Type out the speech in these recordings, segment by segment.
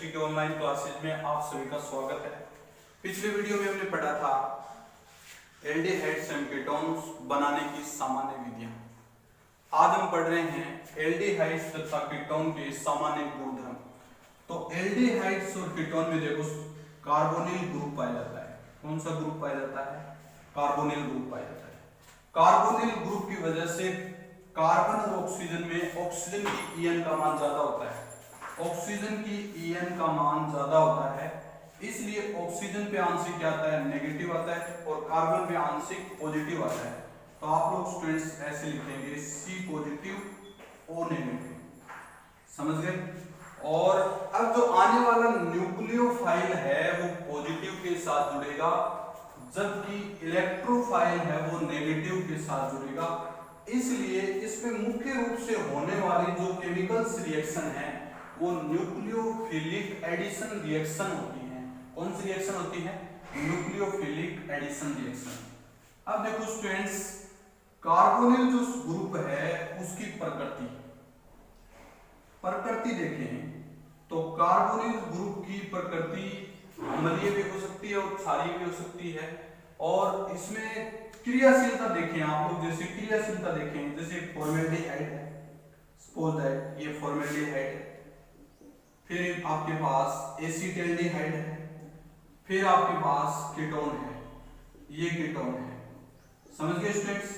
Chemistry के online classes में आप सभी का स्वागत है। पिछले वीडियो में हमने पढ़ा था एल्डिहाइड्स एंड कीटोन्स बनाने की सामान्य विधियां। आज हम पढ़ रहे हैं एल्डिहाइड्स तथा कीटोन के सामान्य गुणधर्म। तो एल्डिहाइड्स और कीटोन में देखो कार्बोनिल ग्रुप पाया जाता है। कौन सा ग्रुप पाया जाता है? कार्बोनिल ग्रुप पाया जाता है। कार्बोनिल ग्रुप की वजह से कार्बन और ऑक्सीजन में ऑक्सीजन की ईएन का मान ज्यादा होता है। ऑक्सीजन की ईएन का मान ज्यादा होता है, इसलिए ऑक्सीजन पे आंशिक क्या आता है? नेगेटिव आता है, और कार्बन पे आंशिक पॉजिटिव आता है। तो आप लोग स्टूडेंट्स ऐसे लिखेंगे C पॉजिटिव O नेगेटिव। समझ गए? और अब जो आने वाला न्यूक्लियोफाइल है वो पॉजिटिव के साथ जुड़ेगा, जबकि इलेक्ट्रोफाइल है वो नेगेटिव के साथ जुड़ेगा। इसलिए इसमें मुख्य रूप से होने वाली जो केमिकल्स रिएक्शन है वो न्यूक्लियोफिलिक एडिशन रिएक्शन होती है। कौन सी रिएक्शन होती है? Nucleophilic addition reaction. अब देखो स्टूडेंट्स, कार्बोनिल जो ग्रुप है उसकी प्रकृति देखें तो कार्बोनिल ग्रुप की प्रकृति अम्लीय भी हो सकती है और क्षारीय भी हो सकती है। और इसमें क्रियाशीलता देखें आप लोग, जैसे क्रियाशीलता देखें, जैसे फॉर्मेल्डिहाइड है, सपोज दैट ये फॉर्मेल्डिहाइड है, फिर आपके पास एसिटाल्डिहाइड है, फिर आपके पास कीटोन है, ये कीटोन है। समझ गए स्टूडेंट्स?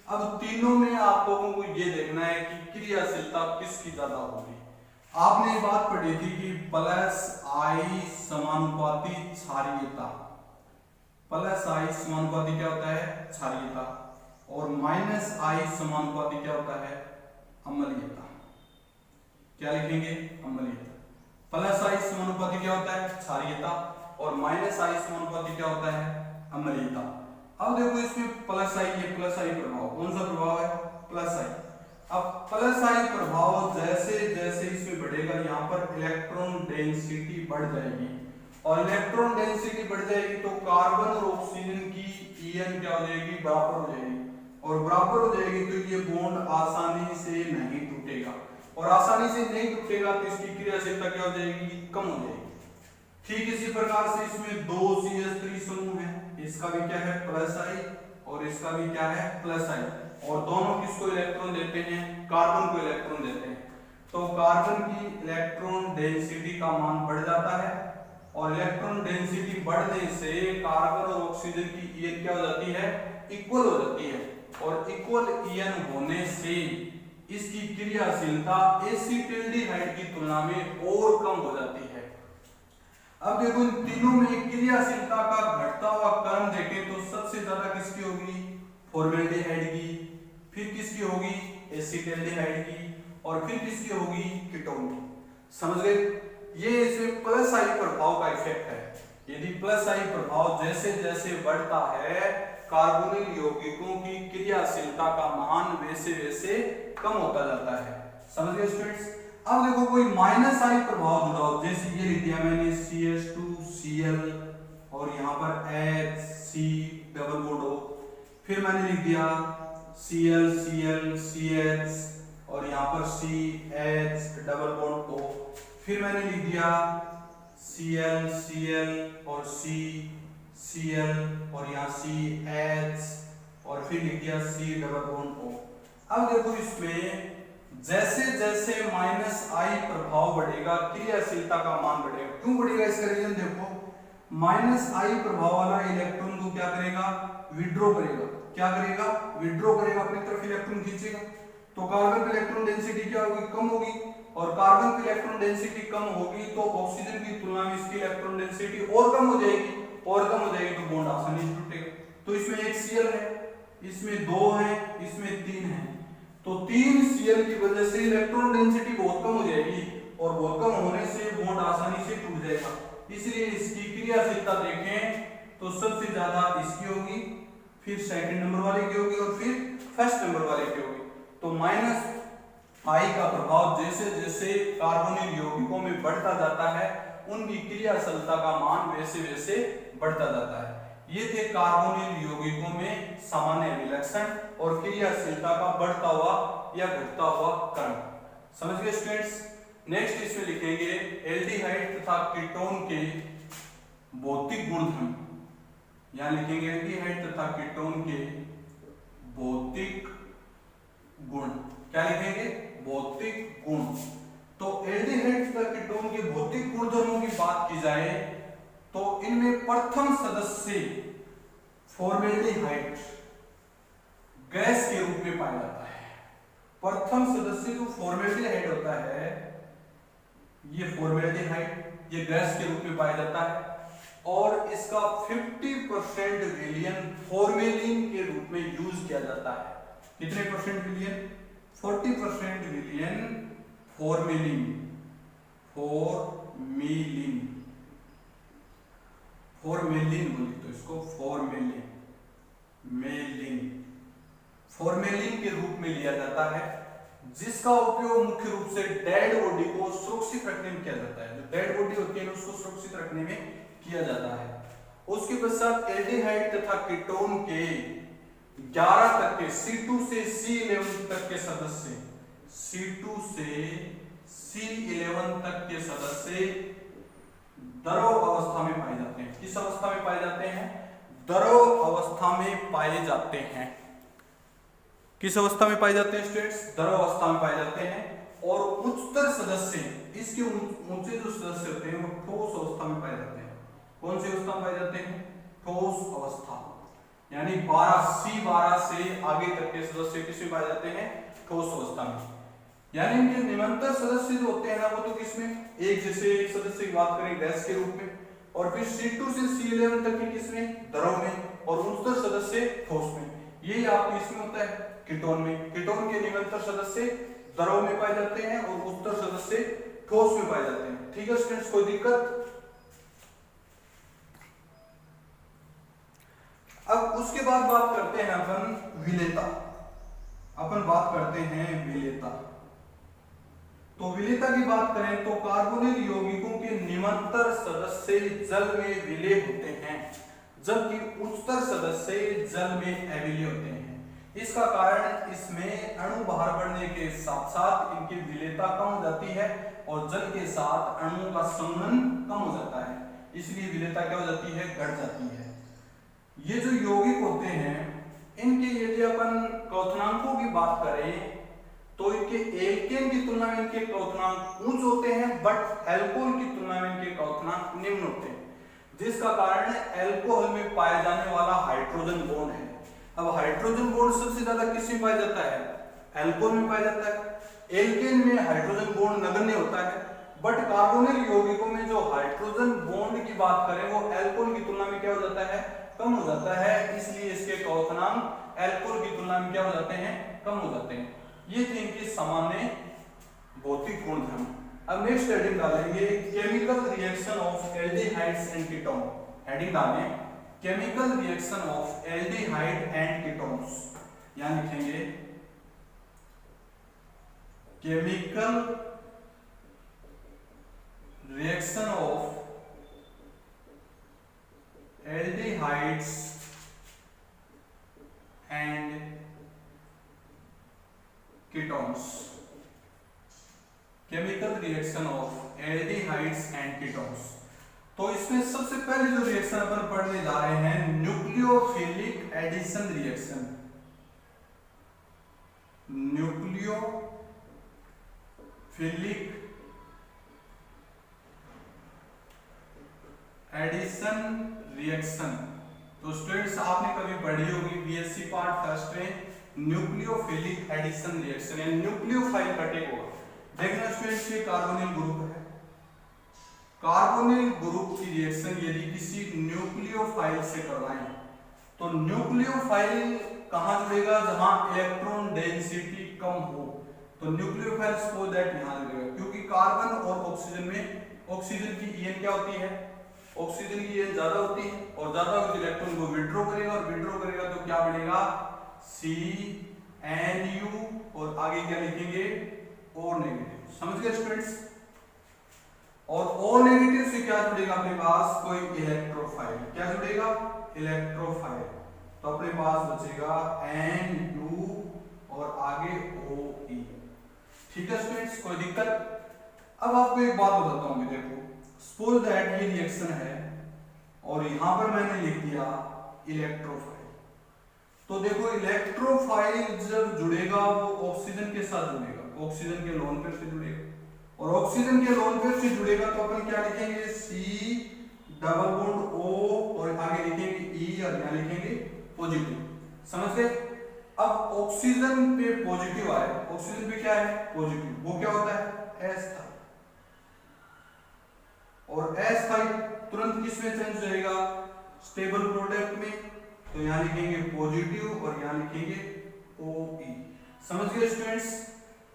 अब तीनों में आप लोगों को ये देखना है कि क्रियाशीलता किसकी ज्यादा होगी। आपने ये बात पढ़ी थी कि प्लस आई समानुपाती क्षारीयता, प्लस आई समानुपाती क्या होता है? क्षारीयता, और माइनस आई समानुपाती क्या होता है? अम्लीयता। क्या लिखेंगे? अम्लीयता। प्लस आई समानुपाती क्या होता है? क्षारीयता, और माइनस आई समानुपाती क्या होता है? अम्लीयता। अब देखो इसमें प्लस आई, ये प्लस आई प्रभाव, कौन सा प्रभाव है? प्लस आई। अब प्लस आई प्रभाव जैसे जैसे इसमें बढ़ेगा, यहाँ पर इलेक्ट्रॉन डेंसिटी बढ़ जाएगी, और इलेक्ट्रॉन डेंसिटी बढ़ जाएगी तो कार्बन और ऑक्सीजन की ईएन क्या हो जाएगी? बराबर हो जाएगी, और बराबर हो जाएगी तो ये बॉन्ड आसानी से नहीं टूटेगा, और आसानी से नहीं टूटेगा तो इसकी क्रियाशीलता क्या हो जाएगी? कम हो जाएगी। ठीक इसी प्रकार से इसमें दो CH3 समूह है, इसका भी क्या है? प्लस आई, और इसका भी क्या है? प्लस आई, और दोनों किसको इलेक्ट्रॉन देते हैं? कार्बन को इलेक्ट्रॉन देते हैं। तो कार्बन की इलेक्ट्रॉन डेंसिटी का मान बढ़ जाता है, और इलेक्ट्रॉन डेंसिटी बढ़ने से कार्बन और ऑक्सीजन की ईएन क्या हो जाती है? इक्वल हो जाती है, और इक्वल ईएन होने से इसकी क्रियाशीलता एसिटाल्डिहाइड की तुलना में और कम हो जाती है। अब देखो इन तीनों में क्रियाशीलता का घटता हुआ क्रम देखें तो सबसे ज्यादा किसकी होगी? फॉर्मेल्डिहाइड की, फिर किसकी होगी? एसिटाल्डिहाइड की, और फिर किसकी होगी? कीटोन की। समझ गए? ये इसमें प्लस आई प्रभाव का इफेक्ट है। यदि प्लस आई प्रभाव जैसे जैसे बढ़ता है, कार्बोनिल यौगिकों की क्रियाशीलता का मान वैसे वैसे कम होता जाता है। समझ गए स्टूडेंट्स? अब देखो कोई माइनस आई प्रभाव जुड़ा हो, जैसे ये लिख दिया मैंने CH2Cl, और यहाँ पर HC डबल बॉन्ड हो, फिर मैंने लिख दिया ClClCH, और यहाँ पर CH डबल बॉन्ड O, फिर मैंने लिख दिया ClCl और CCl, और यहाँ CH, और फिर लिख दिया C डबल बॉन्ड O। अब देखो इसमें जैसे जैसे माइनस आई प्रभाव बढ़ेगा, क्रियाशीलता का मान बढ़ेगा। क्यों बढ़ेगा? इसका रीजन देखो, माइनस आई प्रभाव वाला इलेक्ट्रॉन को क्या करेगा? विड्रॉ करेगा। क्या करेगा? विड्रॉ करेगा, अपनी तरफ इलेक्ट्रॉन खींचेगा। तो कार्बन की इलेक्ट्रॉन डेंसिटी क्या होगी? कम होगी, और कार्बन की इलेक्ट्रॉन डेंसिटी कम होगी तो ऑक्सीजन की तुलना में इसकी इलेक्ट्रॉन डेंसिटी और कम हो जाएगी, और कम हो जाएगी तो बॉन्ड आसानी से टूटेगा। तो इसमें एक Cl है, इसमें दो है, इसमें तीन है, तो 3 Cl की वजह से इलेक्ट्रॉन डेंसिटी बहुत कम हो जाएगी, और बहुत कम होने से बॉन्ड आसानी से टूट जाएगा। इसलिए इसकी क्रियाशीलता देखें तो सबसे ज्यादा इसकी होगी, फिर सेकंड नंबर वाले की होगी, और फिर फर्स्ट नंबर वाले की होगी। तो माइनस आई का प्रभाव जैसे जैसे कार्बोनिल यौगिकों में बढ़ता जाता है, उनकी क्रियाशीलता का मान वैसे वैसे बढ़ता जाता है। ये थे कार्बोनिल यौगिकों में सामान्य विलक्षण और क्रियाशीलता का बढ़ता हुआ या घटता हुआ क्रम। समझ गए स्टूडेंट्स? नेक्स्ट इसमें लिखेंगे एल्डिहाइड तथा कीटोन के भौतिक गुणधर्म। यहां लिखेंगे एल्डिहाइड तथा कीटोन के भौतिक गुण। क्या लिखेंगे? भौतिक गुण। तो एल्डिहाइड तथा कीटोन के भौतिक गुणधर्मों की बात की जाए तो इनमें प्रथम सदस्य फॉर्मेल्डिहाइड गैस के रूप में पाया जाता है। प्रथम सदस्य जो फॉर्मेल्डिहाइड होता है, ये फॉर्मेल्डिहाइड ये गैस के रूप में पाया जाता है और इसका 50% विलियन फॉर्मेलिन के रूप में यूज किया जाता है। कितने परसेंट विलियन? 40% विलियन फॉर्मेलिन। फॉर्मेलिन बोली तो इसको फॉर्मेलिन के रूप में लिया जाता है, जिसका उपयोग मुख्य रूप से डेड बॉडी को सुरक्षित रखने में किया जाता है। जो डेड बॉडी होती है उसको सुरक्षित रखने में किया जाता है। उसके पश्चात एल्डिहाइड तथा कीटोन के 11 तक के C2 से C11 तक के सदस्य, C2 से C11 तक के सदस्य द्रव अवस्था में पाए जाते हैं। किस अवस्था में पाए जाते हैं? द्रव अवस्था में पाए जाते हैं। किस अवस्था में पाए जाते हैं स्टूडेंट्स? द्रव अवस्था में पाए जाते हैं। और उच्चतर सदस्य, इसके ऊंचे जो सदस्य होते हैं वो ठोस अवस्था में पाए जाते हैं। कौन सी अवस्था में पाए जाते हैं? ठोस अवस्था। यानी 12 से आगे तक के सदस्य किसमें पाए जाते हैं? ठोस अवस्था में। यानी इनके निरंतर सदस्य जो होते हैं ना वो तो किसमें? एक जैसे एक सदस्य की बात करें गैस के रूप में, और फिर C2 से C11 तक के किसमें? द्रव में, और उच्चतर सदस्य ठोस में। यही आपके इसमें होता है कीटोन में। कीटोन के निरंतर सदस्य द्रव में पाए जाते हैं और उच्चतर सदस्य ठोस में पाए जाते हैं। ठीक है स्टूडेंट्स, कोई दिक्कत? अब उसके बाद बात करते हैं अपन विलेयता। तो विलेयता की बात करें तो कार्बोनिल यौगिकों के निरंतर सदस्य जल में विलेय होते हैं, जबकि उच्चतर सदस्य जल में अविलेय होते हैं। इसका कारण इसमें अणु बाहर बढ़ने के साथ साथ इनकी विलेयता कम हो जाती है और जल के साथ अणुओं का संघनन कम हो जाता है, इसलिए विलेयता क्या हो जाती है? घट जाती है। ये जो यौगिक होते हैं इनके यदि अपन क्वथनांकों की बात करें तो इनके एल्केन की तुलना में इनके क्वथनांक उच्च होते हैं, बट अल्कोहल की तुलना में इनके क्वथनांक निम्न होते हैं, जिसका कारण अल्कोहल में पाया जाने वाला हाइड्रोजन बॉन्ड है। अब हाइड्रोजन बॉन्ड सबसे ज्यादा किसमें पाया जाता है? अल्कोहल में पाया जाता है। एल्केन में हाइड्रोजन बॉन्ड नगण्य होता है, बट कार्बोनिल यौगिकों में जो हाइड्रोजन बॉन्ड की बात करें वो अल्कोहल की तुलना में क्या हो जाता है? कम हो जाता है, इसलिए इसके क्वथनांक अल्कोहल की तुलना में क्या हो जाते हैं? कम हो जाते हैं। ये थे इनके सामान्य भौतिक गुणधर्म। अब नेक्स्ट हेडिंग डालेंगे chemical reaction of aldehydes and ketone. Heading डालें chemical reaction of aldehyde and ketones. यहां लिखेंगे chemical reaction of aldehydes and ketones. Chemical reaction of aldehydes and ketones. तो इसमें सबसे पहले जो रिएक्शन अपन पढ़ने जा रहे हैं nucleophilic addition reaction. Nucleophilic addition reaction. तो स्टूडेंट्स आपने कभी पढ़ी होगी बीएससी पार्ट फर्स्ट में न्यूक्लियोफिलिक एडिशन रिएक्शन, यानी न्यूक्लियोफाइल कटेगा। देखना स्टूडेंट्स ये कार्बोनिल ग्रुप है। कार्बोनिल ग्रुप की रिएक्शन यदि किसी न्यूक्लियोफाइल से करवाएं तो न्यूक्लियोफाइल कहां जुड़ेगा? जहां इलेक्ट्रॉन डेंसिटी कम हो। तो न्यूक्लियोफाइल सपोज दैट यहां जुड़ेगा, क्योंकि कार्बन और ऑक्सीजन में ऑक्सीजन की ईएन क्या होती है? ऑक्सीजन की ईएन ज्यादा होती है, और ज्यादा हो तो इलेक्ट्रॉन को विड्रॉ करेगा, और विड्रॉ करेगा तो क्या बनेगा? CNU, और आगे क्या लिखेंगे? O negative. समझ गए स्टूडेंट्स? और O नेगेटिव से क्या जुड़ेगा अपने पास? कोई इलेक्ट्रोफाइल। क्या जुड़ेगा? इलेक्ट्रोफाइल। तो अपने पास बचेगा Nu और आगे OE। ठीक है स्टूडेंट्स, कोई दिक्कत? अब आपको एक बात बताता हूं, देखो सपोज दैट ये रिएक्शन है और यहां पर मैंने लिख दिया इलेक्ट्रोफाइल। तो देखो इलेक्ट्रोफाइल जब जुड़ेगा वो ऑक्सीजन के साथ जुड़ेगा, ऑक्सीजन के लोन पेयर से जुड़ेगा, और ऑक्सीजन के लोन पेयर से जुड़ेगा तो अपन क्या लिखेंगे, C डबल बॉन्ड O और आगे लिखेंगे E और यहां लिखेंगे पॉजिटिव। समझ गए? अब ऑक्सीजन पे पॉजिटिव आया, ऑक्सीजन पे क्या है पॉजिटिव, वो क्या होता है एस्थाई, और एस्थाई तुरंत किस में चेंज हो जाएगा, स्टेबल प्रोडक्ट में। तो यहां लिखेंगे पॉजिटिव और यहां लिखेंगे OE। समझ गए स्टूडेंट्स?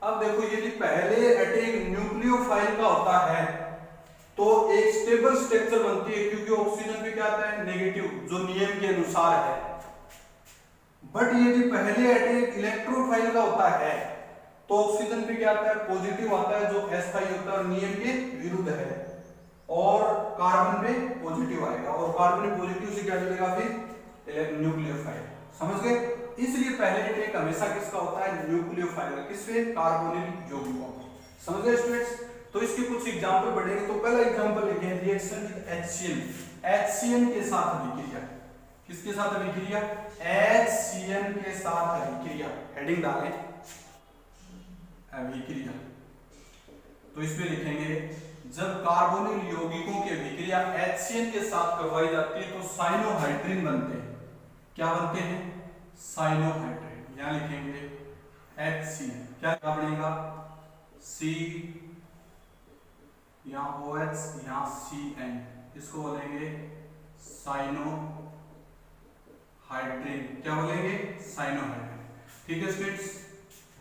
अब देखो यदि पहले अटैक न्यूक्लियोफाइल का होता है तो एक स्टेबल स्ट्रक्चर बनती है, क्योंकि ऑक्सीजन पे क्या आता है नेगेटिव, जो नियम के अनुसार है। बट यदि पहले अटैक इलेक्ट्रोफाइल का होता है तो ऑक्सीजन पे क्या आता है पॉजिटिव आता है, जो अस्थायी होता है और नियम के विरुद्ध है, और कार्बन पे पॉजिटिव आएगा, और कार्बन पॉजिटिव से क्या जुड़ेगा फिर न्यूक्लियोफाइल। समझ गए? इसलिए पहले अटैक हमेशा किसका होता है न्यूक्लियोफाइल, किसपे कार्बोनिल यौगिकों। समझ गए स्टूडेंट्स? तो इसके कुछ एग्जांपल बढ़ेंगे। तो पहला एग्जांपल लिखें रिएक्शन विद HCl, HCl के साथ अभिक्रिया। किसके साथ अभिक्रिया, HCl के साथ अभिक्रिया, हेडिंग डालें अभिक्रिया। तो इसमें लिखेंगे जब कार्बोनिल यौगिकों की अभिक्रिया HCl के साथ करवाई जाती है तो साइनोहाइड्रिन बनते हैं। क्या बनते हैं, साइनोहाइड्रिन। यहां लिखेंगे HCl, क्या बनेगा C, यहां OH, यहां CN, इसको बोलेंगे साइनोहाइड्रिन। क्या बोलेंगे, साइनोहाइड्रिन। ठीक है स्टूडेंट्स,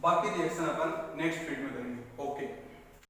बाकी रिएक्शन अपन नेक्स्ट पीरियड में करेंगे। ओके।